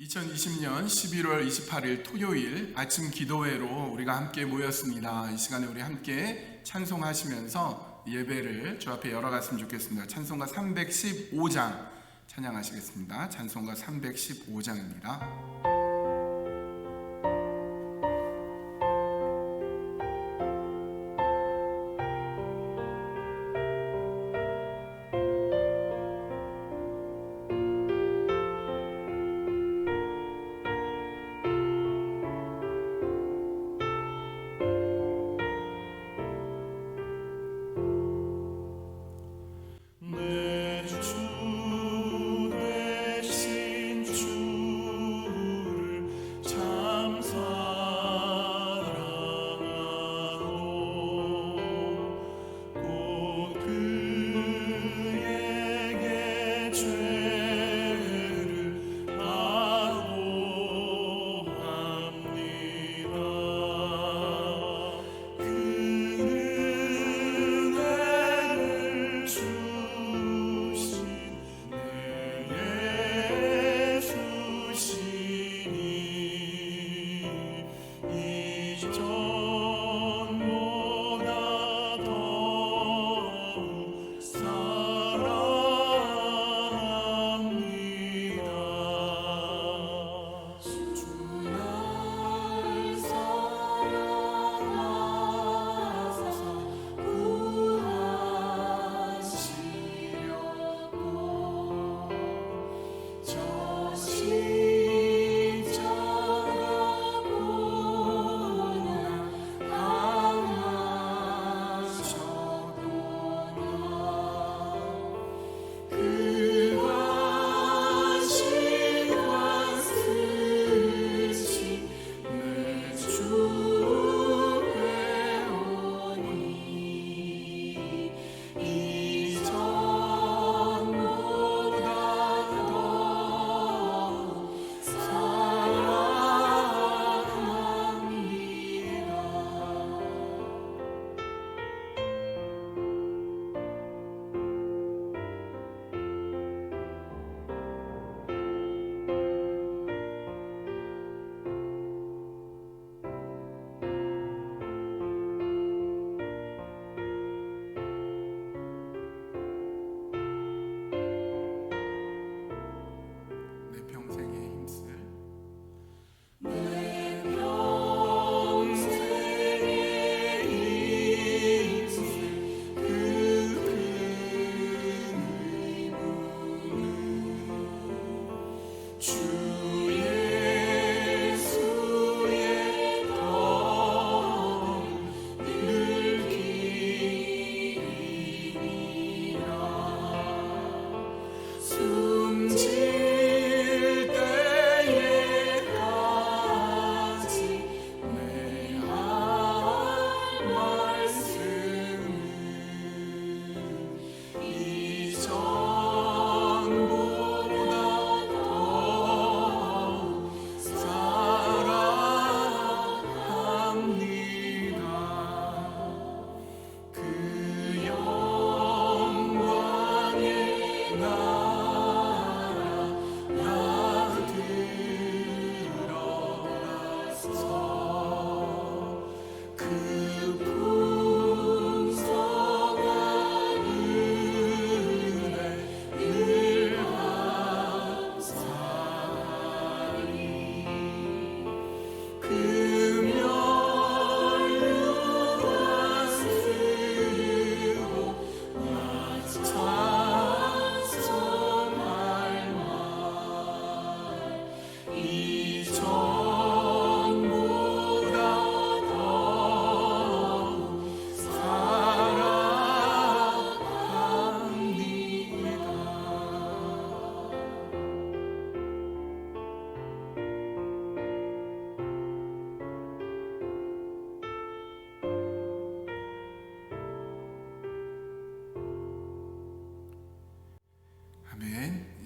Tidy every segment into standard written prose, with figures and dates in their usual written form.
2020년 11월 28일 토요일 아침 기도회로 우리가 함께 모였습니다. 이 시간에 우리 함께 찬송하시면서 예배를 주 앞에 열어갔으면 좋겠습니다. 찬송가 315장 찬양하시겠습니다. 찬송가 315장입니다.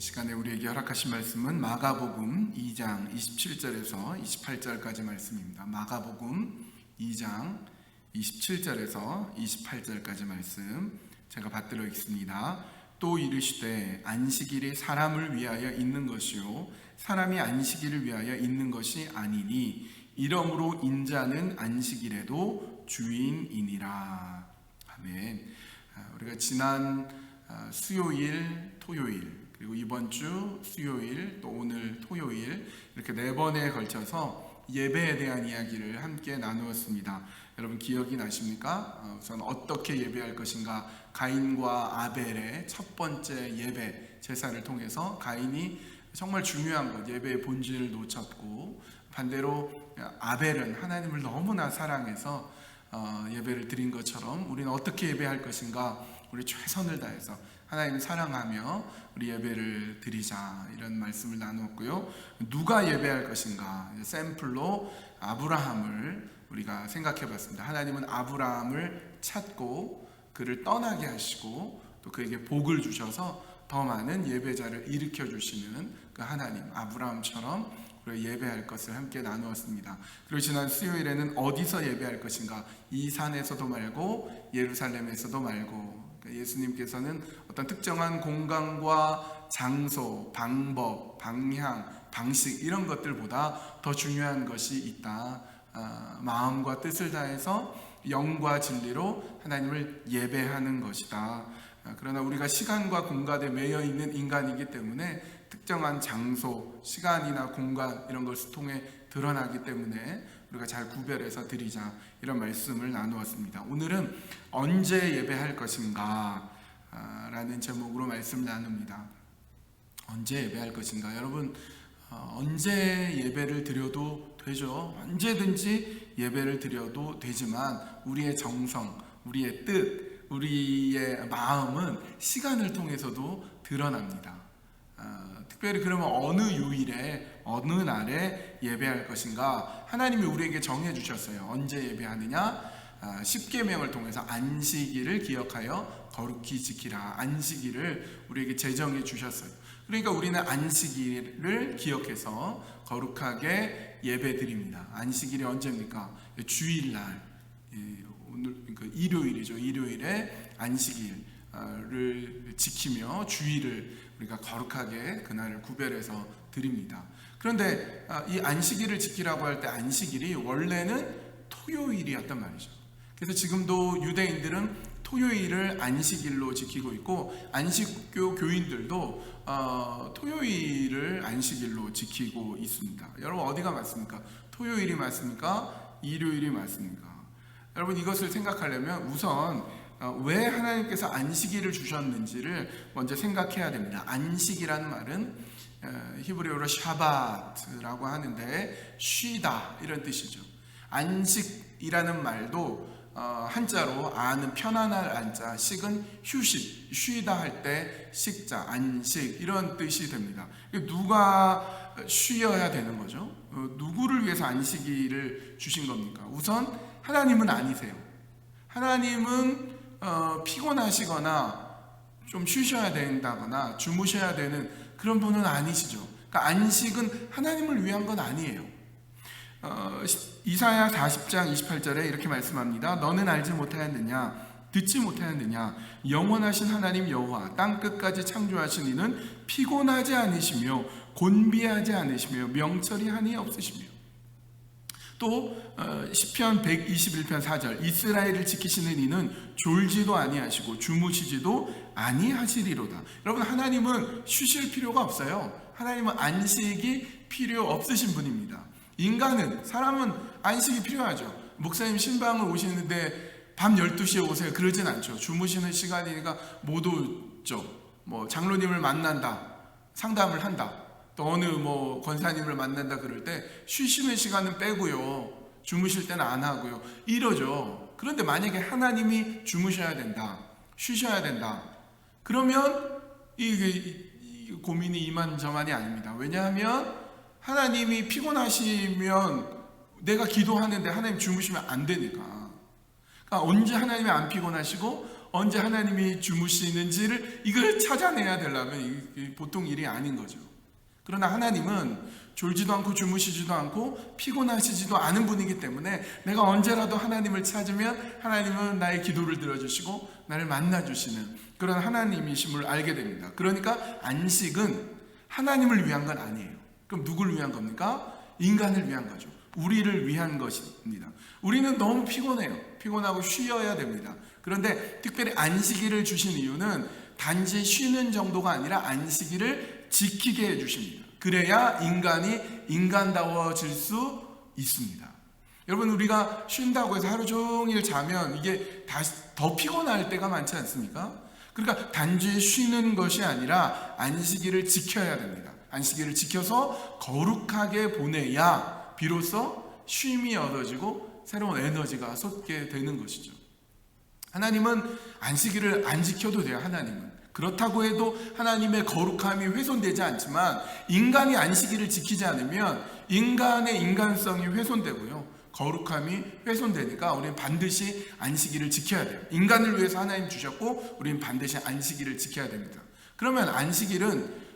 이 시간에 우리에게 허락하신 말씀은 마가복음 2장 27절에서 28절까지 말씀입니다. 마가복음 2장 27절에서 28절까지 말씀 제가 받들어 읽습니다. 또 이르시되 안식일이 사람을 위하여 있는 것이요 사람이 안식일을 위하여 있는 것이 아니니 이러므로 인자는 안식일에도 주인이니라. 아멘. 우리가 지난 수요일, 토요일, 그리고 이번 주 수요일, 또 오늘 토요일 이렇게 4번에 걸쳐서 예배에 대한 이야기를 함께 나누었습니다. 여러분 기억이 나십니까? 우선 어떻게 예배할 것인가? 가인과 아벨의 첫 번째 예배 제사를 통해서 가인이 정말 중요한 것, 예배의 본질을 놓쳤고, 반대로 아벨은 하나님을 너무나 사랑해서 예배를 드린 것처럼 우리는 어떻게 예배할 것인가? 우리 최선을 다해서 하나님을 사랑하며 우리 예배를 드리자, 이런 말씀을 나누었고요. 누가 예배할 것인가? 샘플로 아브라함을 우리가 생각해 봤습니다. 하나님은 아브라함을 찾고 그를 떠나게 하시고 또 그에게 복을 주셔서 더 많은 예배자를 일으켜 주시는 그 하나님, 아브라함처럼 우리가 예배할 것을 함께 나누었습니다. 그리고 지난 수요일에는 어디서 예배할 것인가? 이 산에서도 말고 예루살렘에서도 말고, 그러니까 예수님께서는 어떤 특정한 공간과 장소, 방법, 방향, 방식 이런 것들보다 더 중요한 것이 있다. 마음과 뜻을 다해서 영과 진리로 하나님을 예배하는 것이다. 그러나 우리가 시간과 공간에 매여 있는 인간이기 때문에 특정한 장소, 시간이나 공간 이런 것을 통해 드러나기 때문에 우리가 잘 구별해서 드리자, 이런 말씀을 나누었습니다. 오늘은 언제 예배할 것인가 라는 제목으로 말씀 나눕니다. 언제 예배할 것인가? 여러분, 언제 예배를 드려도 되죠. 언제든지 예배를 드려도 되지만 우리의 정성, 우리의 뜻, 우리의 마음은 시간을 통해서도 드러납니다. 특별히 그러면 어느 요일에, 어느 날에 예배할 것인가? 하나님이 우리에게 정해 주셨어요. 언제 예배하느냐? 10계명을 통해서 안식일을 기억하여 거룩히 지키라. 안식일을 우리에게 제정해 주셨어요. 그러니까 우리는 안식일을 기억해서 거룩하게 예배드립니다. 안식일이 언제입니까? 주일날, 오늘 일요일이죠. 일요일에 안식일을 지키며 주일을 우리가 거룩하게 그날을 구별해서 드립니다. 그런데 이 안식일을 지키라고 할 때 안식일이 원래는 토요일이었단 말이죠. 그래서 지금도 유대인들은 토요일을 안식일로 지키고 있고, 안식교 교인들도 토요일을 안식일로 지키고 있습니다. 여러분 어디가 맞습니까? 토요일이 맞습니까? 일요일이 맞습니까? 여러분 이것을 생각하려면 우선 왜 하나님께서 안식일을 주셨는지를 먼저 생각해야 됩니다. 안식이라는 말은 히브리어로 샤바트라고 하는데 쉬다 이런 뜻이죠. 안식이라는 말도 한자로 아는 편안할 안자, 식은 휴식, 쉬다 할 때 식자, 안식 이런 뜻이 됩니다. 누가 쉬어야 되는 거죠? 누구를 위해서 안식일을 주신 겁니까? 우선 하나님은 아니세요. 하나님은 피곤하시거나 좀 쉬셔야 된다거나 주무셔야 되는 그런 분은 아니시죠. 그러니까 안식은 하나님을 위한 건 아니에요. 이사야 40장 28절에 이렇게 말씀합니다. 너는 알지 못하였느냐? 듣지 못하였느냐? 영원하신 하나님 여호와 땅 끝까지 창조하신 이는 피곤하지 않으시며 곤비하지 않으시며 명철이 한이 없으시며. 또 시편 121편 4절 이스라엘을 지키시는 이는 졸지도 아니하시고 주무시지도 아니하시리로다. 여러분 하나님은 쉬실 필요가 없어요. 하나님은 안식이 필요 없으신 분입니다. 인간은, 사람은 안식이 필요하죠. 목사님 신방을 오시는데 밤 12시에 오세요 그러진 않죠. 주무시는 시간이니까 못 오죠. 뭐 장로님을 만난다, 상담을 한다, 또 어느 권사님을 만난다 그럴 때 쉬시는 시간은 빼고요, 주무실 때는 안 하고요, 이러죠. 그런데 만약에 하나님이 주무셔야 된다, 쉬셔야 된다, 그러면 이 고민이 이만저만이 아닙니다. 왜냐하면 하나님이 피곤하시면 내가 기도하는데 하나님 주무시면 안 되니까. 그러니까 언제 하나님이 안 피곤하시고 언제 하나님이 주무시는지를 이걸 찾아내야 되려면 보통 일이 아닌 거죠. 그러나 하나님은 졸지도 않고 주무시지도 않고 피곤하시지도 않은 분이기 때문에 내가 언제라도 하나님을 찾으면 하나님은 나의 기도를 들어주시고 나를 만나주시는 그런 하나님이심을 알게 됩니다. 그러니까 안식은 하나님을 위한 건 아니에요. 그럼 누구를 위한 겁니까? 인간을 위한 거죠. 우리를 위한 것입니다. 우리는 너무 피곤해요. 피곤하고 쉬어야 됩니다. 그런데 특별히 안식일을 주신 이유는 단지 쉬는 정도가 아니라 안식일을 지키게 해주십니다. 그래야 인간이 인간다워질 수 있습니다. 여러분, 우리가 쉰다고 해서 하루 종일 자면 이게 다시 더 피곤할 때가 많지 않습니까? 그러니까 단지 쉬는 것이 아니라 안식일을 지켜야 됩니다. 안식일을 지켜서 거룩하게 보내야 비로소 쉼이 얻어지고 새로운 에너지가 솟게 되는 것이죠. 하나님은 안식일을 안 지켜도 돼요. 하나님은 그렇다고 해도 하나님의 거룩함이 훼손되지 않지만 인간이 안식일을 지키지 않으면 인간의 인간성이 훼손되고요, 거룩함이 훼손되니까 우리는 반드시 안식일을 지켜야 돼요. 인간을 위해서 하나님 주셨고 우리는 반드시 안식일을 지켜야 됩니다. 그러면 안식일은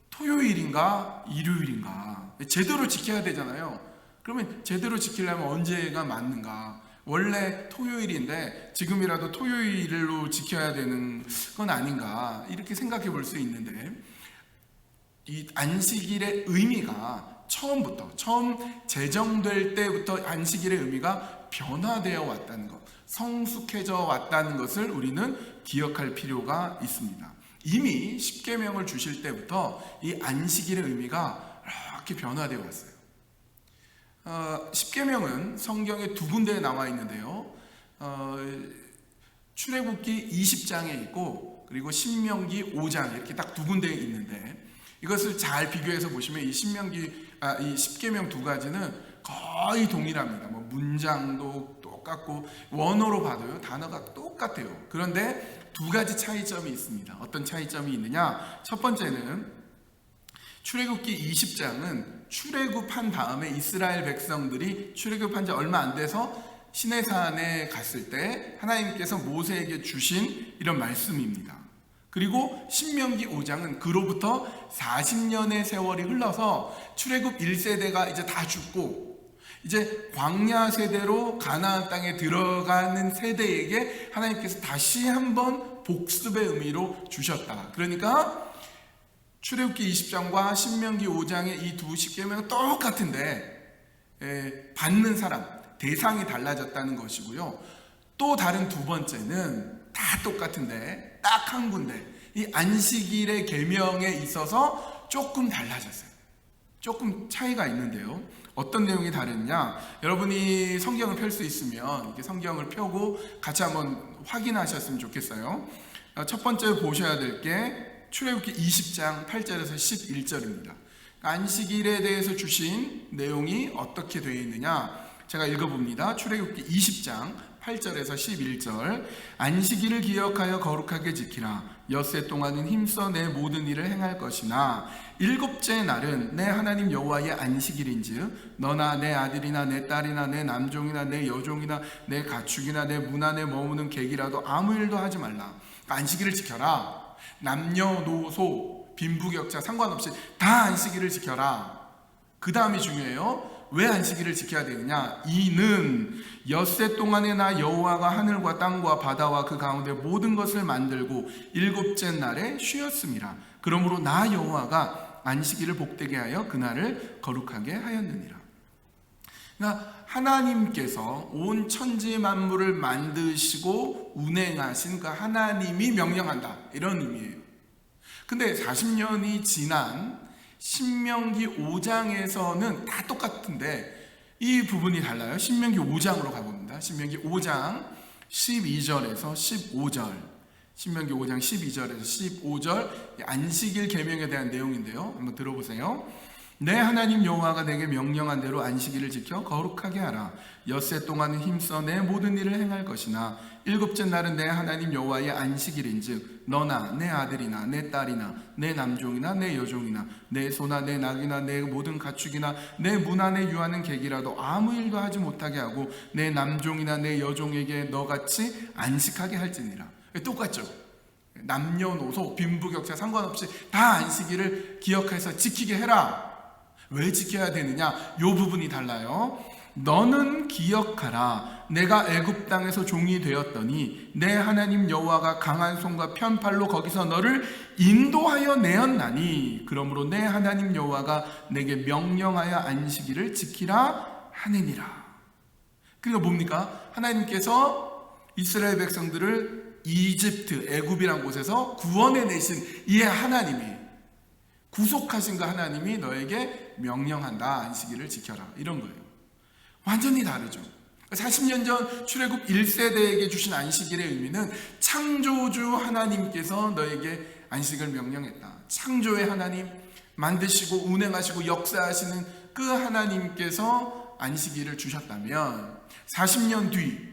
토요일인가 일요일인가 제대로 지켜야 되잖아요. 그러면 제대로 지키려면 언제가 맞는가? 원래 토요일인데 지금이라도 토요일로 지켜야 되는 건 아닌가, 이렇게 생각해 볼 수 있는데, 이 안식일의 의미가 처음 제정될 때부터 안식일의 의미가 변화되어 왔다는 것, 성숙해져 왔다는 것을 우리는 기억할 필요가 있습니다. 이미 십계명을 주실 때부터 이 안식일의 의미가 이렇게 변화되어 왔어요. 십계명은 성경에 두 군데에 나와 있는데요, 출애굽기 20장에 있고 그리고 신명기 5장, 이렇게 딱 두 군데에 있는데, 이것을 잘 비교해서 보시면 이 십계명 두 가지는 거의 동일합니다. 뭐 문장도 똑같고 원어로 봐도요 단어가 똑같아요. 그런데 두 가지 차이점이 있습니다. 어떤 차이점이 있느냐? 첫 번째는 출애굽기 20장은 출애굽한 다음에 이스라엘 백성들이 출애굽한 지 얼마 안 돼서 시내산에 갔을 때 하나님께서 모세에게 주신 이런 말씀입니다. 그리고 신명기 5장은 그로부터 40년의 세월이 흘러서 출애굽 1세대가 이제 다 죽고 이제 광야 세대로 가나안 땅에 들어가는 세대에게 하나님께서 다시 한번 복습의 의미로 주셨다. 그러니까 출애굽기 20장과 신명기 5장의 이 두 십계명은 똑같은데 받는 사람, 대상이 달라졌다는 것이고요. 또 다른 두 번째는 다 똑같은데 딱 한 군데, 이 안식일의 계명에 있어서 조금 달라졌어요. 조금 차이가 있는데요. 어떤 내용이 다르냐? 여러분이 성경을 펼 수 있으면 이렇게 성경을 펴고 같이 한번 확인하셨으면 좋겠어요. 첫 번째 보셔야 될 게 출애굽기 20장 8절에서 11절입니다. 안식일에 대해서 주신 내용이 어떻게 되어 있느냐? 제가 읽어봅니다. 출애굽기 20장 8절에서 11절. 안식일을 기억하여 거룩하게 지키라. 엿새 동안은 힘써 내 모든 일을 행할 것이나 일곱째 날은 내 하나님 여호와의 안식일인즉 너나 내 아들이나 내 딸이나 내 남종이나 내 여종이나 내 가축이나 내 문 안에 머무는 객이라도 아무 일도 하지 말라. 안식일을 지켜라. 남녀노소 빈부격차 상관없이 다 안식일을 지켜라. 그 다음이 중요해요. 왜 안식일을 지켜야 되느냐? 이는 엿새 동안에 나 여호와가 하늘과 땅과 바다와 그 가운데 모든 것을 만들고 일곱째 날에 쉬었음이라. 그러므로 나 여호와가 안식일을 복되게 하여 그날을 거룩하게 하였느니라. 그러니까 하나님께서 온 천지 만물을 만드시고 운행하신 그 하나님이 명령한다, 이런 의미예요. 근데 40년이 지난 신명기 5장에서는 다 똑같은데 이 부분이 달라요. 신명기 5장으로 가봅니다. 신명기 5장 12절에서 15절. 신명기 5장 12절에서 15절 안식일 계명에 대한 내용인데요. 한번 들어보세요. 내 하나님 여호와가 내게 명령한 대로 안식일을 지켜 거룩하게 하라. 엿새 동안은 힘써 내 모든 일을 행할 것이나 일곱째 날은 내 하나님 여호와의 안식일인즉 너나 내 아들이나 내 딸이나 내 남종이나 내 여종이나 내 소나 내 낙이나 내 모든 가축이나 내 문 안에 유하는 객이라도 아무 일도 하지 못하게 하고 내 남종이나 내 여종에게 너같이 안식하게 할지니라. 똑같죠? 남녀노소 빈부격차 상관없이 다 안식일을 기억해서 지키게 해라. 왜 지켜야 되느냐? 이 부분이 달라요. 너는 기억하라. 내가 애굽 땅에서 종이 되었더니 내 하나님 여호와가 강한 손과 편팔로 거기서 너를 인도하여 내었나니 그러므로 내 하나님 여호와가 내게 명령하여 안식일을 지키라 하느니라. 그러니까 뭡니까? 하나님께서 이스라엘 백성들을 이집트, 애굽이란 곳에서 구원해 내신 이 하나님이, 구속하신 그 하나님이 너에게 명령한다. 안식일을 지켜라. 이런 거예요. 완전히 다르죠. 40년 전 출애굽 1세대에게 주신 안식일의 의미는 창조주 하나님께서 너에게 안식을 명령했다. 창조의 하나님, 만드시고 운행하시고 역사하시는 그 하나님께서 안식일을 주셨다면 40년 뒤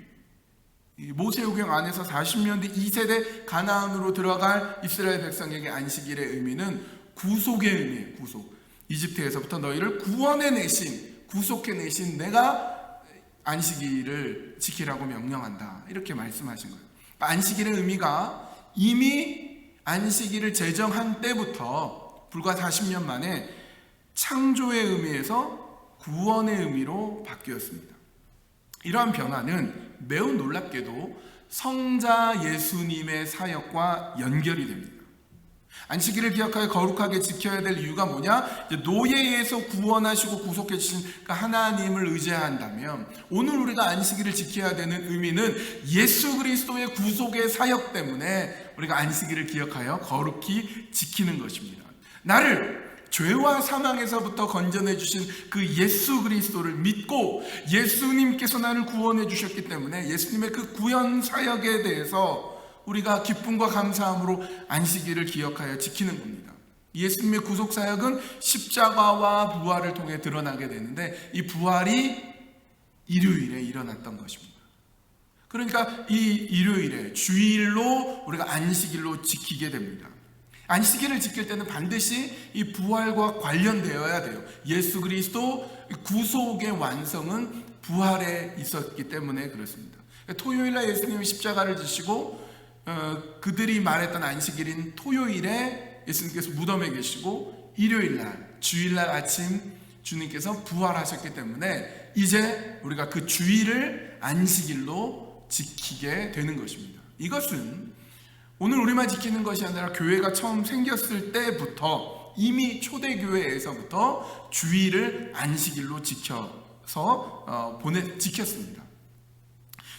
모세오경 안에서 40년 뒤 2세대 가나안으로 들어갈 이스라엘 백성에게 안식일의 의미는 구속의 의미예요. 구속. 이집트에서부터 너희를 구원해 내신, 구속해 내신 내가 안식일을 지키라고 명령한다. 이렇게 말씀하신 거예요. 안식일의 의미가 이미 안식일을 제정한 때부터 불과 40년 만에 창조의 의미에서 구원의 의미로 바뀌었습니다. 이러한 변화는 매우 놀랍게도 성자 예수님의 사역과 연결이 됩니다. 안식일을 기억하여 거룩하게 지켜야 될 이유가 뭐냐? 노예에서 구원하시고 구속해 주신 그 하나님을 의지한다면 오늘 우리가 안식일을 지켜야 되는 의미는 예수 그리스도의 구속의 사역 때문에 우리가 안식일을 기억하여 거룩히 지키는 것입니다. 나를 죄와 사망에서부터 건져내 주신 그 예수 그리스도를 믿고 예수님께서 나를 구원해 주셨기 때문에 예수님의 그 구원 사역에 대해서 우리가 기쁨과 감사함으로 안식일을 기억하여 지키는 겁니다. 예수님의 구속 사역은 십자가와 부활을 통해 드러나게 되는데 이 부활이 일요일에 일어났던 것입니다. 그러니까 이 일요일에 주일로 우리가 안식일로 지키게 됩니다. 안식일을 지킬 때는 반드시 이 부활과 관련되어야 돼요. 예수 그리스도 구속의 완성은 부활에 있었기 때문에 그렇습니다. 토요일날 예수님이 십자가를 지시고 그들이 말했던 안식일인 토요일에 예수님께서 무덤에 계시고 일요일날, 주일날 아침 주님께서 부활하셨기 때문에 이제 우리가 그 주일을 안식일로 지키게 되는 것입니다. 이것은 오늘 우리만 지키는 것이 아니라 교회가 처음 생겼을 때부터 이미 초대교회에서부터 주일을 안식일로 지켰습니다.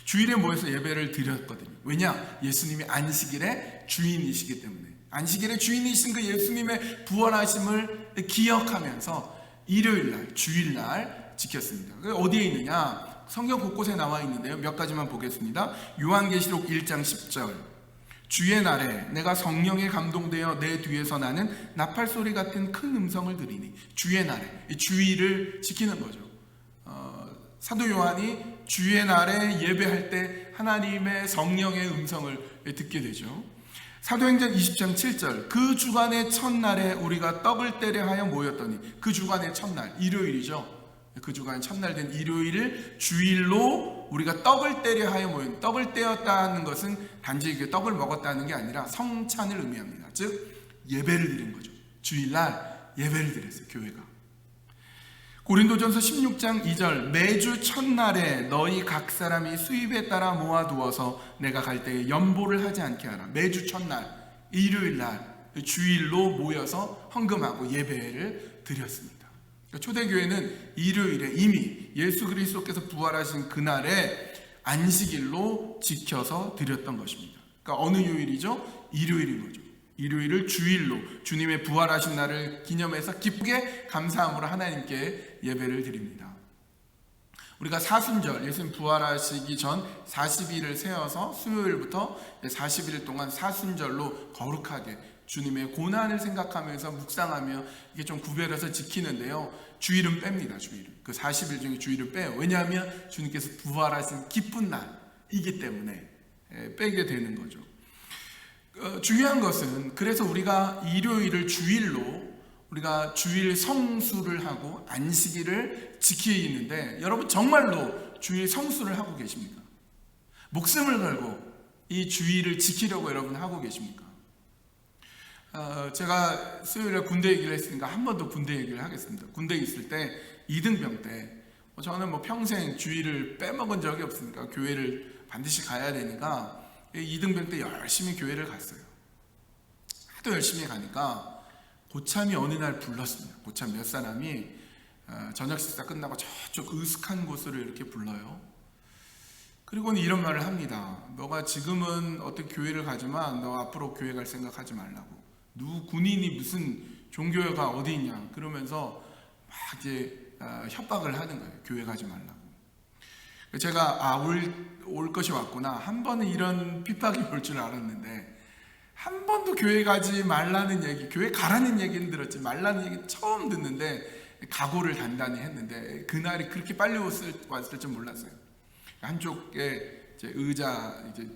주일에 모여서 예배를 드렸거든요. 왜냐? 예수님이 안식일의 주인이시기 때문에. 안식일의 주인이신 그 예수님의 부활하심을 기억하면서 일요일날, 주일날 지켰습니다. 어디에 있느냐? 성경 곳곳에 나와 있는데요. 몇 가지만 보겠습니다. 요한계시록 1장 10절. 주의 날에 내가 성령에 감동되어 내 뒤에서 나는 나팔소리 같은 큰 음성을 들으니. 주의 날에, 이 주일을 지키는 거죠. 사도 요한이 주의 날에 예배할 때 하나님의 성령의 음성을 듣게 되죠. 사도행전 20장 7절. 그 주간의 첫날에 우리가 떡을 떼려 하여 모였더니. 그 주간의 첫날, 일요일이죠. 그 주간의 첫날 된 일요일을 주일로 우리가 떡을 떼려 하여 모였. 떡을 떼었다는 것은 단지 떡을 먹었다는 게 아니라 성찬을 의미합니다. 즉 예배를 드린 거죠. 주일날 예배를 드렸어요. 교회가. 고린도전서 16장 2절. 매주 첫날에 너희 각 사람이 수입에 따라 모아두어서 내가 갈 때에 연보를 하지 않게 하라. 매주 첫날 일요일날 주일로 모여서 헌금하고 예배를 드렸습니다. 초대교회는 일요일에 이미 예수 그리스도께서 부활하신 그날에 안식일로 지켜서 드렸던 것입니다. 그러니까 어느 요일이죠? 일요일인 거죠. 일요일을 주일로 주님의 부활하신 날을 기념해서 기쁘게 감사함으로 하나님께 예배를 드립니다. 우리가 사순절, 예수님 부활하시기 전 40일을 세어서 수요일부터 40일 동안 사순절로 거룩하게 주님의 고난을 생각하면서 묵상하며 이게 좀 구별해서 지키는데요. 주일은 뺍니다. 주일은. 그 40일 중에 주일을 빼요. 왜냐하면 주님께서 부활하신 기쁜 날이기 때문에 빼게 되는 거죠. 중요한 것은 그래서 우리가 일요일을 주일로 우리가 주일 성수를 하고 안식일을 지키는데 여러분 정말로 주일 성수를 하고 계십니까? 목숨을 걸고 이 주일을 지키려고 여러분 하고 계십니까? 제가 수요일에 군대 얘기를 했으니까 한 번 더 군대 얘기를 하겠습니다. 군대에 있을 때 이등병 때 저는 뭐 평생 주일을 빼먹은 적이 없으니까 교회를 반드시 가야 되니까 이등병 때 열심히 교회를 갔어요. 하도 열심히 가니까 고참이 어느 날 불렀습니다. 고참 몇 사람이 저녁 식사 끝나고 저쪽 으슥한 곳으로 이렇게 불러요. 그리고는 이런 말을 합니다. 너가 지금은 어떻게 교회를 가지만 너 앞으로 교회 갈 생각하지 말라고. 군인이 무슨 종교가 어디 있냐 그러면서 막 이제 협박을 하는 거예요. 교회 가지 말라고. 제가 올 것이 왔구나. 한 번은 이런 핍박이 올 줄 알았는데 한 번도 교회 가지 말라는 얘기, 교회 가라는 얘기는 들었지 말라는 얘기 처음 듣는데 각오를 단단히 했는데 그날이 그렇게 빨리 왔을 줄 몰랐어요. 한쪽에 이제 의자 이제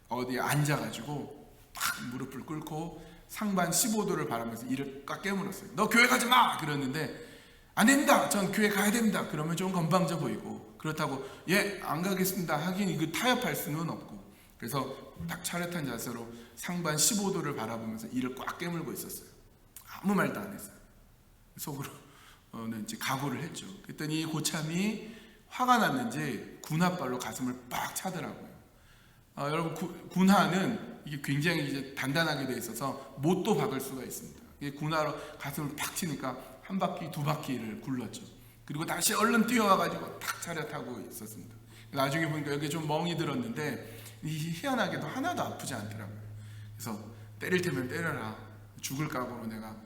어디에 앉아가지고 딱 무릎을 꿇고 상반 15도를 바라면서 이를 꽉 깨물었어요. 너 교회 가지 마! 그러는데 안 됩니다. 전 교회 가야 됩니다. 그러면 좀 건방져 보이고 그렇다고 예, 안 가겠습니다 하긴 이거 타협할 수는 없고 그래서 딱 차렷한 자세로 상반 15도를 바라보면서 이를 꽉 깨물고 있었어요. 아무 말도 안 했어요. 속으로는 이제 각오를 했죠. 그랬더니 고참이 화가 났는지 군화발로 가슴을 빡 차더라고요. 여러분 군화는 이게 굉장히 이제 단단하게 돼 있어서 못도 박을 수가 있습니다. 이게 군화로 가슴을 팍 치니까 한 바퀴 두 바퀴를 굴렀죠. 그리고 다시 얼른 뛰어와가지고 탁 차렷하고 있었습니다. 나중에 보니까 여기 좀 멍이 들었는데 희한하게도 하나도 아프지 않더라고요. 그래서 때릴 테면 때려라. 죽을 각오로 내가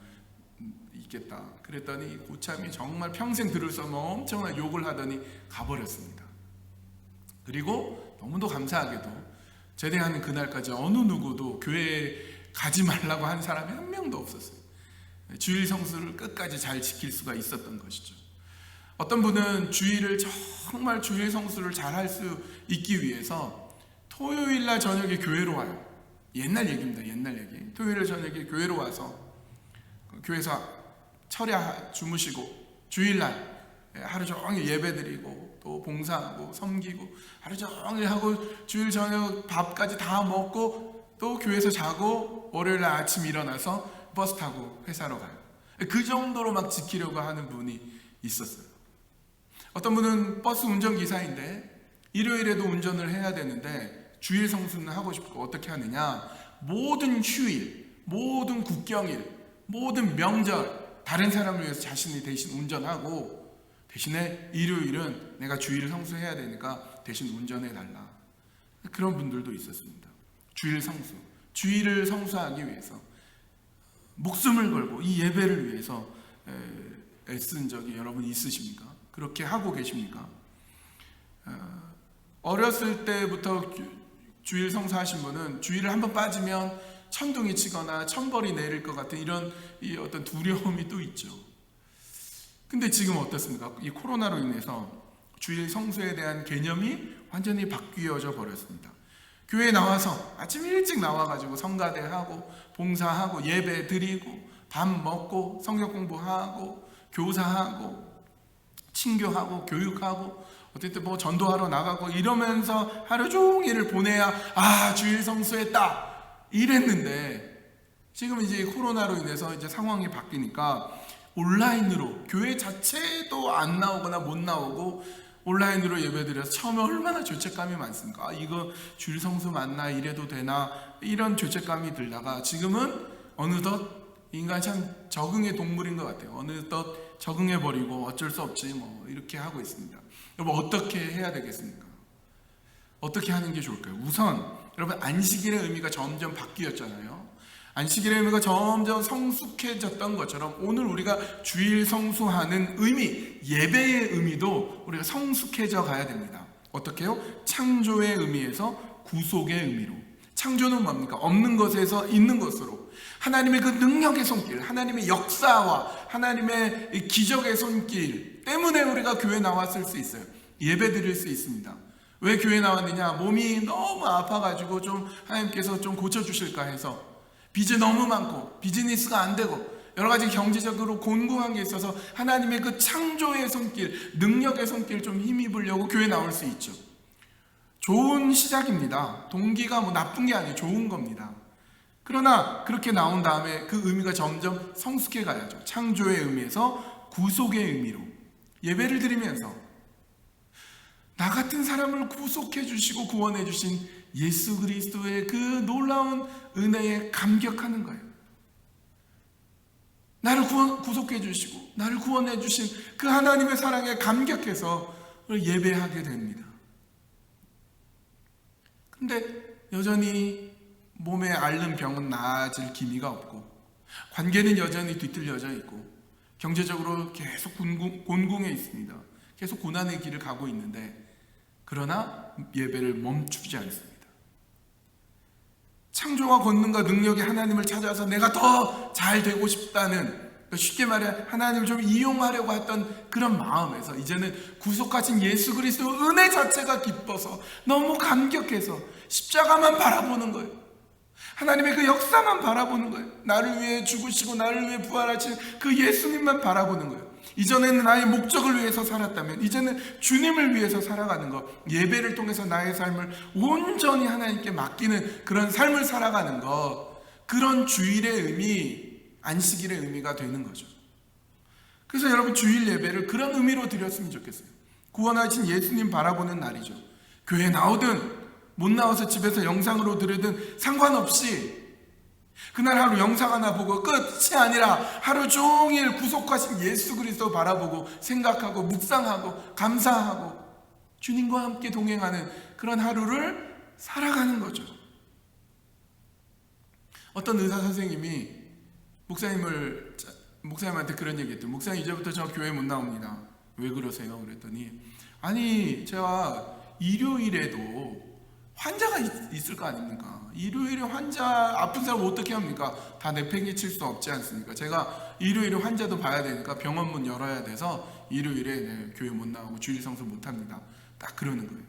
있겠다. 그랬더니 고참이 정말 평생 들을 수 없는 엄청난 욕을 하더니 가버렸습니다. 그리고 너무도 감사하게도 제대하는 그날까지 어느 누구도 교회에 가지 말라고 한 사람이 한 명도 없었어요. 주일 성수를 끝까지 잘 지킬 수가 있었던 것이죠. 어떤 분은 주일을 정말 주일 성수를 잘 할 수 있기 위해서 토요일 날 저녁에 교회로 와요. 옛날 얘기입니다. 옛날 얘기. 토요일 저녁에 교회로 와서 교회에서 철야 주무시고 주일날 하루 종일 예배드리고 또 봉사하고 섬기고 하루 종일 하고 주일 저녁 밥까지 다 먹고 또 교회에서 자고 월요일 날 아침 일어나서 버스 타고 회사로 가요. 그 정도로 막 지키려고 하는 분이 있었어요. 어떤 분은 버스 운전기사인데 일요일에도 운전을 해야 되는데 주일 성수는 하고 싶고 어떻게 하느냐, 모든 휴일, 모든 국경일, 모든 명절 다른 사람을 위해서 자신이 대신 운전하고 대신에 일요일은 내가 주일을 성수해야 되니까 대신 운전해달라. 그런 분들도 있었습니다. 주일 성수, 주일을 성수하기 위해서 목숨을 걸고 이 예배를 위해서 애쓴 적이 여러분 있으십니까? 그렇게 하고 계십니까? 어렸을 때부터 주일 성수하신 분은 주일을 한번 빠지면 천둥이 치거나 천벌이 내릴 것 같은 이런 어떤 두려움이 또 있죠. 근데 지금 어떻습니까? 이 코로나로 인해서 주일 성수에 대한 개념이 완전히 바뀌어져 버렸습니다. 교회에 나와서 아침 일찍 나와가지고 성가대하고 봉사하고 예배 드리고 밥 먹고 성경 공부하고 교사하고 친교하고 교육하고 어쨌든 뭐 전도하러 나가고 이러면서 하루 종일을 보내야 주일 성수했다 이랬는데 지금 이제 코로나로 인해서 이제 상황이 바뀌니까 온라인으로 교회 자체도 안 나오거나 못 나오고 온라인으로 예배드려서 처음에 얼마나 죄책감이 많습니까? 이거 주일 성수 맞나? 이래도 되나? 이런 죄책감이 들다가 지금은 어느덧 인간이 참 적응의 동물인 것 같아요. 어느덧 적응해버리고 어쩔 수 없지 뭐 이렇게 하고 있습니다. 여러분 어떻게 해야 되겠습니까? 어떻게 하는 게 좋을까요? 우선 여러분 안식일의 의미가 점점 바뀌었잖아요. 안식일의 의미가 점점 성숙해졌던 것처럼 오늘 우리가 주일 성수하는 의미, 예배의 의미도 우리가 성숙해져 가야 됩니다. 어떻게요? 창조의 의미에서 구속의 의미로. 창조는 뭡니까? 없는 것에서 있는 것으로 하나님의 그 능력의 손길, 하나님의 역사와 하나님의 기적의 손길 때문에 우리가 교회에 나왔을 수 있어요. 예배 드릴 수 있습니다. 왜 교회에 나왔느냐? 몸이 너무 아파가지고 좀 하나님께서 좀 고쳐주실까 해서 빚이 너무 많고 비즈니스가 안 되고 여러 가지 경제적으로 곤궁한 게 있어서 하나님의 그 창조의 손길, 능력의 손길 좀 힘입으려고 교회에 나올 수 있죠. 좋은 시작입니다. 동기가 뭐 나쁜 게 아니에요. 좋은 겁니다. 그러나 그렇게 나온 다음에 그 의미가 점점 성숙해 가야죠. 창조의 의미에서 구속의 의미로 예배를 드리면서 나 같은 사람을 구속해 주시고 구원해 주신 예수 그리스도의 그 놀라운 은혜에 감격하는 거예요. 나를 구속해 주시고 나를 구원해 주신 그 하나님의 사랑에 감격해서 예배하게 됩니다. 근데 여전히 몸에 앓는 병은 나아질 기미가 없고 관계는 여전히 뒤틀려져 있고 경제적으로 계속 곤궁해 있습니다. 계속 고난의 길을 가고 있는데 그러나 예배를 멈추지 않습니다. 창조와 권능과 능력의 하나님을 찾아서 내가 더 잘 되고 싶다는, 쉽게 말해 하나님을 좀 이용하려고 했던 그런 마음에서 이제는 구속하신 예수 그리스도 은혜 자체가 기뻐서 너무 감격해서 십자가만 바라보는 거예요. 하나님의 그 역사만 바라보는 거예요. 나를 위해 죽으시고 나를 위해 부활하신 그 예수님만 바라보는 거예요. 이전에는 나의 목적을 위해서 살았다면 이제는 주님을 위해서 살아가는 것, 예배를 통해서 나의 삶을 온전히 하나님께 맡기는 그런 삶을 살아가는 것, 그런 주일의 의미, 안식일의 의미가 되는 거죠. 그래서 여러분 주일 예배를 그런 의미로 드렸으면 좋겠어요. 구원하신 예수님 바라보는 날이죠. 교회 나오든 못 나와서 집에서 영상으로 들으든 상관없이 그날 하루 영상 하나 보고 끝이 아니라 하루 종일 구속하신 예수 그리스도 바라보고 생각하고 묵상하고 감사하고 주님과 함께 동행하는 그런 하루를 살아가는 거죠. 어떤 의사 선생님이 목사님한테 그런 얘기했대요. 목사님 이제부터 저 교회 못 나옵니다. 왜 그러세요? 그랬더니 아니 제가 일요일에도 환자가 있을 거 아닙니까? 일요일에 환자 아픈 사람 어떻게 합니까? 다 내팽개칠 수 없지 않습니까? 제가 일요일에 환자도 봐야 되니까 병원 문 열어야 돼서 일요일에 교회 못 나오고 주일 성수 못 합니다. 딱 그러는 거예요.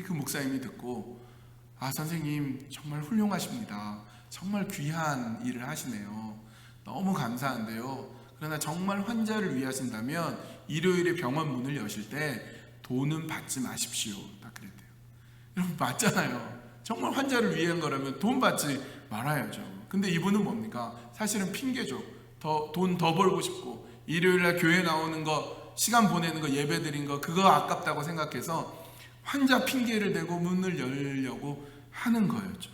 그 목사님이 듣고 아 선생님 정말 훌륭하십니다. 정말 귀한 일을 하시네요. 너무 감사한데요. 그러나 정말 환자를 위하신다면 일요일에 병원 문을 여실 때 돈은 받지 마십시오. 딱 그랬대요. 여러분 맞잖아요. 정말 환자를 위한 거라면 돈 받지 말아야죠. 근데 이분은 뭡니까? 사실은 핑계죠. 돈 더 벌고 싶고 일요일날 교회 나오는 거, 시간 보내는 거, 예배 드린 거 그거 아깝다고 생각해서 환자 핑계를 대고 문을 열려고 하는 거였죠.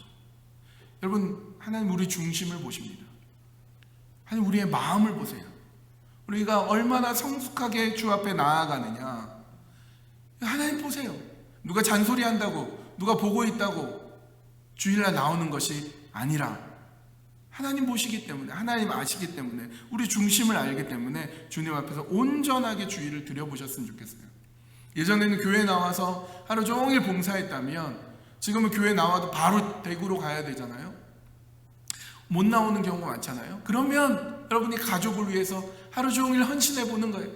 여러분 하나님 우리 중심을 보십니다. 하나님 우리의 마음을 보세요. 우리가 얼마나 성숙하게 주 앞에 나아가느냐. 하나님 보세요. 누가 잔소리한다고, 누가 보고 있다고 주일날 나오는 것이 아니라 하나님 보시기 때문에, 하나님 아시기 때문에, 우리 중심을 알기 때문에 주님 앞에서 온전하게 주일을 드려보셨으면 좋겠어요. 예전에는 교회 나와서 하루 종일 봉사했다면 지금은 교회 나와도 바로 대구로 가야 되잖아요. 못 나오는 경우가 많잖아요. 그러면 여러분이 가족을 위해서 하루 종일 헌신해 보는 거예요.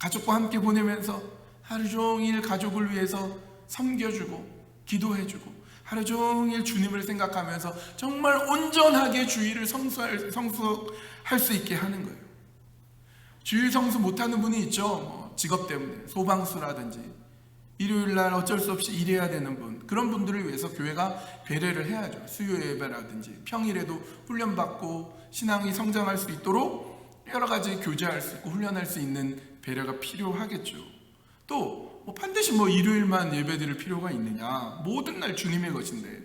가족과 함께 보내면서 하루 종일 가족을 위해서 섬겨주고 기도해주고 하루 종일 주님을 생각하면서 정말 온전하게 주일을 성수할 수 있게 하는 거예요. 주일 성수 못하는 분이 있죠. 직업 때문에 소방수라든지 일요일날 어쩔 수 없이 일해야 되는 분, 그런 분들을 위해서 교회가 배려를 해야죠. 수요 예배라든지 평일에도 훈련받고 신앙이 성장할 수 있도록 여러 가지 교제할 수 있고 훈련할 수 있는 배려가 필요하겠죠. 또 반드시 일요일만 예배 드릴 필요가 있느냐. 모든 날 주님의 것인데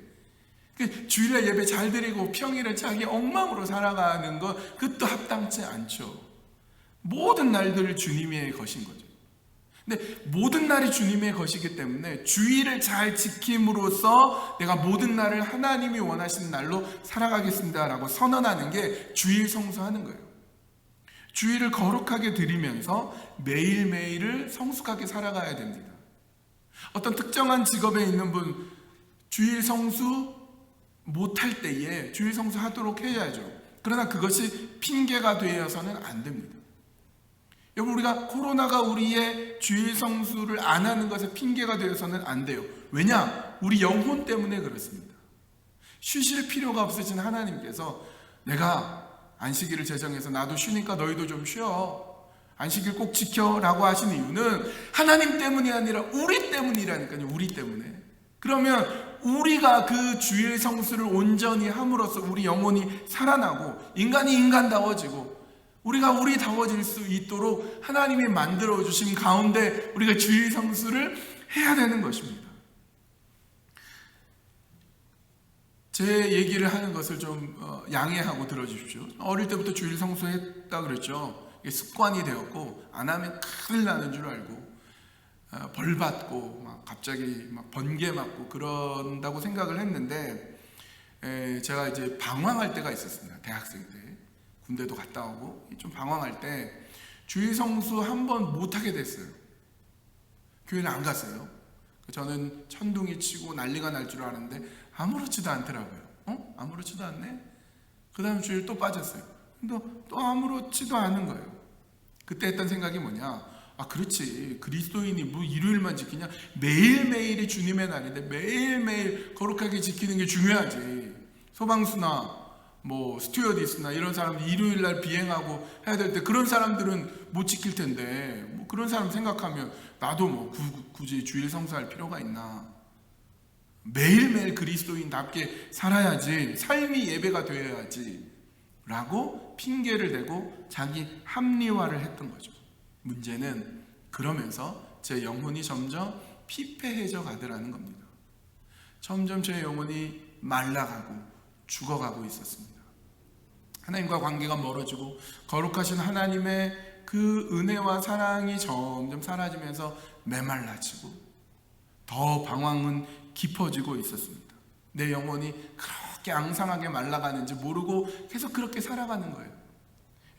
주일날 예배 잘 드리고 평일에 자기 엉망으로 살아가는 것 그것도 합당치 않죠. 모든 날들 주님의 것인 거죠. 근데 모든 날이 주님의 것이기 때문에 주일을 잘 지킴으로써 내가 모든 날을 하나님이 원하시는 날로 살아가겠습니다 라고 선언하는 게 주일 성수하는 거예요. 주일을 거룩하게 드리면서 매일매일을 성숙하게 살아가야 됩니다. 어떤 특정한 직업에 있는 분 주일 성수 못할 때에 주일 성수 하도록 해야죠. 그러나 그것이 핑계가 되어서는 안 됩니다. 여러분 우리가 코로나가 우리의 주일 성수를 안 하는 것에 핑계가 되어서는 안 돼요. 왜냐? 우리 영혼 때문에 그렇습니다. 쉬실 필요가 없으신 하나님께서 내가 안식일을 제정해서 나도 쉬니까 너희도 좀 쉬어. 안식일 꼭 지켜라고 하신 이유는 하나님 때문이 아니라 우리 때문이라니까요. 우리 때문에. 그러면 우리가 그 주일 성수를 온전히 함으로써 우리 영혼이 살아나고 인간이 인간다워지고 우리가 우리다워질 수 있도록 하나님이 만들어 주신 가운데 우리가 주일 성수를 해야 되는 것입니다. 제 얘기를 하는 것을 좀 양해하고 들어주십시오. 어릴 때부터 주일 성수했다 그랬죠. 이게 습관이 되었고 안 하면 큰일 나는 줄 알고 벌 받고 막 갑자기 막 번개 맞고 그런다고 생각을 했는데 제가 이제 방황할 때가 있었습니다. 대학생 때 군대도 갔다 오고 좀 방황할 때 주일 성수 한 번 못 하게 됐어요. 교회는 안 갔어요. 저는 천둥이 치고 난리가 날 줄 알았는데 아무렇지도 않더라고요. 아무렇지도 않네. 그 다음 주일 또 빠졌어요. 또 아무렇지도 않은 거예요. 그때 했던 생각이 뭐냐? 그렇지. 그리스도인이 뭐 일요일만 지키냐? 매일매일이 주님의 날인데 매일매일 거룩하게 지키는 게 중요하지. 소방수나 뭐 스튜어디스나 이런 사람들 일요일 날 비행하고 해야 될 때 그런 사람들은 못 지킬 텐데 뭐 그런 사람 생각하면 나도 뭐 굳이 주일 성수할 필요가 있나? 매일매일 그리스도인답게 살아야지. 삶이 예배가 되어야지 라고 핑계를 대고 자기 합리화를 했던 거죠. 문제는 그러면서 제 영혼이 점점 피폐해져 가더라는 겁니다. 점점 제 영혼이 말라가고 죽어가고 있었습니다. 하나님과 관계가 멀어지고 거룩하신 하나님의 그 은혜와 사랑이 점점 사라지면서 메말라지고 더 방황은 깊어지고 있었습니다. 내 영혼이 그렇게 앙상하게 말라가는지 모르고 계속 그렇게 살아가는 거예요.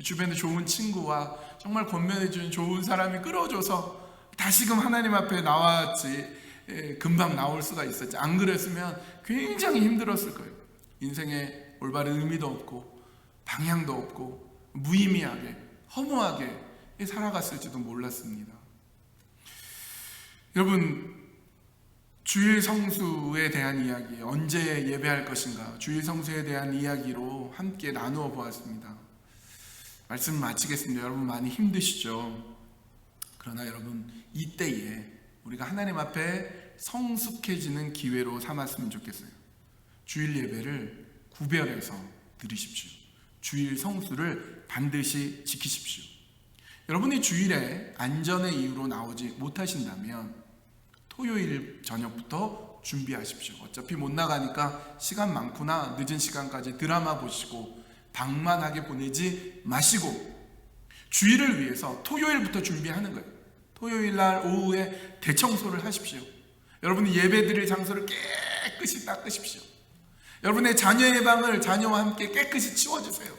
주변에 좋은 친구와 정말 권면해주는 좋은 사람이 끌어줘서 다시금 하나님 앞에 나왔지 금방 나올 수가 있었지. 안 그랬으면 굉장히 힘들었을 거예요. 인생에 올바른 의미도 없고 방향도 없고 무의미하게 허무하게 살아갔을지도 몰랐습니다. 여러분, 주일 성수에 대한 이야기, 언제 예배할 것인가, 주일 성수에 대한 이야기로 함께 나누어 보았습니다. 말씀 마치겠습니다. 여러분 많이 힘드시죠? 그러나 여러분 이때에 우리가 하나님 앞에 성숙해지는 기회로 삼았으면 좋겠어요. 주일 예배를 구별해서 드리십시오. 주일 성수를 반드시 지키십시오. 여러분이 주일에 안전의 이유로 나오지 못하신다면 토요일 저녁부터 준비하십시오. 어차피 못 나가니까 시간 많구나. 늦은 시간까지 드라마 보시고 방만하게 보내지 마시고 주일을 위해서 토요일부터 준비하는 거예요. 토요일 날 오후에 대청소를 하십시오. 여러분이 예배드릴 장소를 깨끗이 닦으십시오. 여러분의 자녀의 방을 자녀와 함께 깨끗이 치워주세요.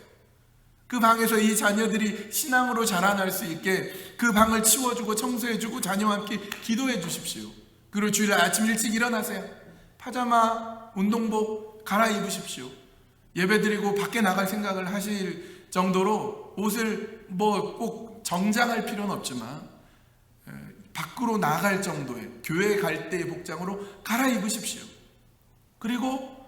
그 방에서 이 자녀들이 신앙으로 자라날 수 있게 그 방을 치워주고 청소해주고 자녀와 함께 기도해 주십시오. 그리고 주일 아침 일찍 일어나세요. 파자마, 운동복 갈아입으십시오. 예배드리고 밖에 나갈 생각을 하실 정도로 옷을 뭐 꼭 정장할 필요는 없지만 밖으로 나갈 정도의 교회 갈 때의 복장으로 갈아입으십시오. 그리고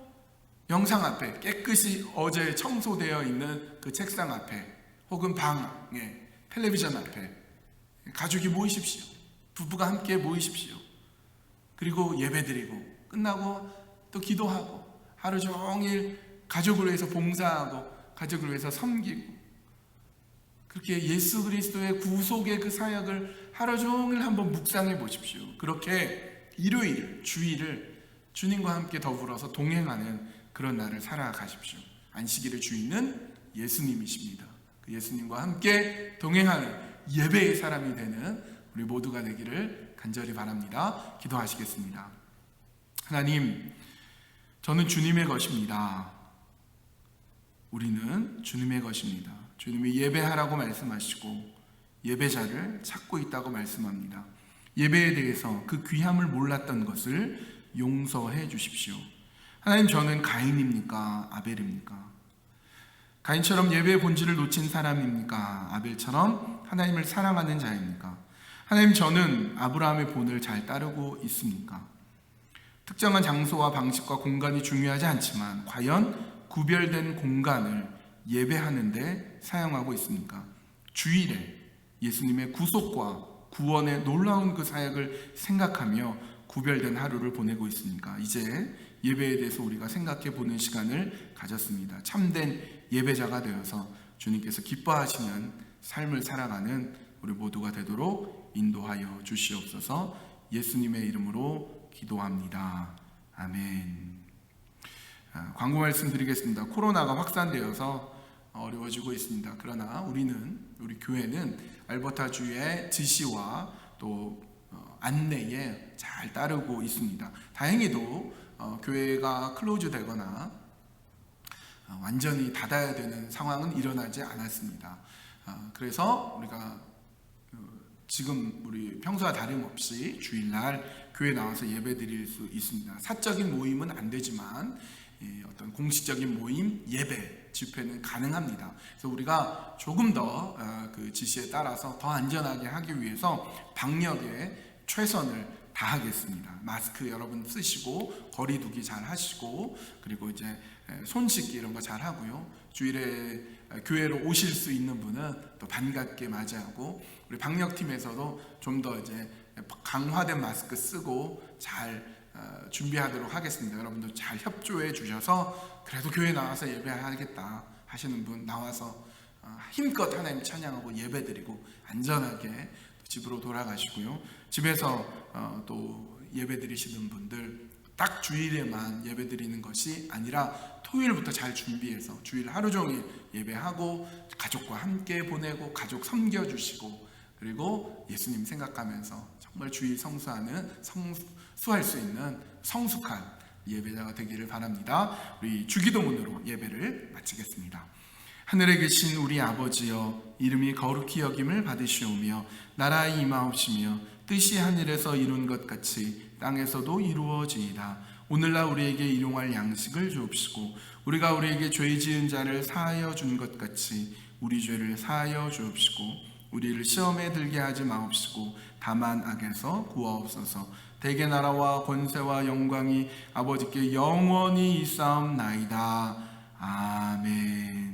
영상 앞에 깨끗이 어제 청소되어 있는 그 책상 앞에 혹은 방에 텔레비전 앞에 가족이 모이십시오. 부부가 함께 모이십시오. 그리고 예배드리고 끝나고 또 기도하고 하루 종일 가족을 위해서 봉사하고 가족을 위해서 섬기고 그렇게 예수 그리스도의 구속의 그 사역을 하루 종일 한번 묵상해 보십시오. 그렇게 일요일, 주일을 주님과 함께 더불어서 동행하는 그런 날을 살아가십시오. 안식일의 주인은 예수님이십니다. 그 예수님과 함께 동행하는 예배의 사람이 되는 우리 모두가 되기를 간절히 바랍니다. 기도하시겠습니다. 하나님, 저는 주님의 것입니다. 우리는 주님의 것입니다. 주님이 예배하라고 말씀하시고 예배자를 찾고 있다고 말씀합니다. 예배에 대해서 그 귀함을 몰랐던 것을 용서해 주십시오. 하나님, 저는 가인입니까? 아벨입니까? 가인처럼 예배의 본질을 놓친 사람입니까? 아벨처럼 하나님을 사랑하는 자입니까? 하나님, 저는 아브라함의 본을 잘 따르고 있습니까? 특정한 장소와 방식과 공간이 중요하지 않지만 과연 구별된 공간을 예배하는 데 사용하고 있습니까? 주일에 예수님의 구속과 구원의 놀라운 그 사역을 생각하며 구별된 하루를 보내고 있습니까? 이제 예배에 대해서 우리가 생각해 보는 시간을 가졌습니다. 참된 예배자가 되어서 주님께서 기뻐하시는 삶을 살아가는 우리 모두가 되도록 인도하여 주시옵소서. 예수님의 이름으로 기도합니다. 아멘. 광고 말씀드리겠습니다. 코로나가 확산되어서 어려워지고 있습니다. 그러나 우리 교회는 알버타주의 지시와 또 안내에 잘 따르고 있습니다. 다행히도 교회가 클로즈 되거나 완전히 닫아야 되는 상황은 일어나지 않았습니다. 그래서 우리가 지금 우리 평소와 다름없이 주일날 교회 나와서 예배 드릴 수 있습니다. 사적인 모임은 안 되지만 어떤 공식적인 모임, 예배, 집회는 가능합니다. 그래서 우리가 조금 더 그 지시에 따라서 더 안전하게 하기 위해서 방역에 최선을 다하겠습니다. 마스크 여러분 쓰시고 거리 두기 잘 하시고 그리고 이제 손 씻기 이런 거 잘 하고요. 주일에 교회로 오실 수 있는 분은 또 반갑게 맞이하고 우리 방역팀에서도 좀 더 이제 강화된 마스크 쓰고 잘 준비하도록 하겠습니다. 여러분들 잘 협조해 주셔서 그래도 교회 나와서 예배하겠다 하시는 분 나와서 힘껏 하나님 찬양하고 예배드리고 안전하게 집으로 돌아가시고요. 집에서 또 예배드리시는 분들 딱 주일에만 예배드리는 것이 아니라 토요일부터 잘 준비해서 주일 하루 종일 예배하고 가족과 함께 보내고 가족 섬겨주시고 그리고 예수님 생각하면서 정말 주일 성수할 수 있는 성숙한 예배자가 되기를 바랍니다. 우리 주기도문으로 예배를 마치겠습니다. 하늘에 계신 우리 아버지여, 이름이 거룩히 여김을 받으시오며 나라의 임하옵시며 뜻이 하늘에서 이룬 것 같이 땅에서도 이루어지이다. 오늘날 우리에게 일용할 양식을 주옵시고 우리가 우리에게 죄 지은 자를 사하여 준 것 같이 우리 죄를 사하여 주옵시고 우리를 시험에 들게 하지 마옵시고 다만 악에서 구하옵소서. 대개 나라와 권세와 영광이 아버지께 영원히 있사옵나이다. 아멘.